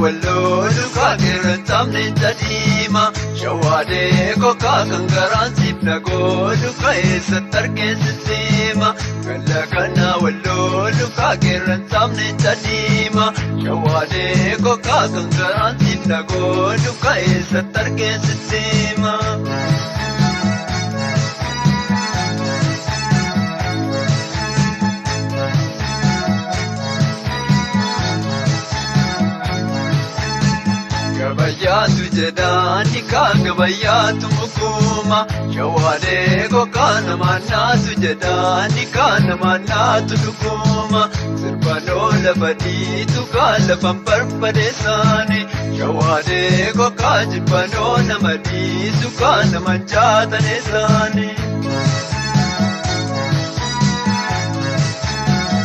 wallo duka kiran tamne tadima shawade ko ka kangaran sipna go duka satar ke sistema kala kana wallo duka kiran tamne tadima shawade ko ka kangaran sipna go duka satar ke sistema Gabayatu jedani ka gabayatu mukuma shawade ko kana manatu jedani kana manatu dukuma sirbano labadi tu kala pamparpadesani shawade ko kajibano namadi tu kana manjata nesani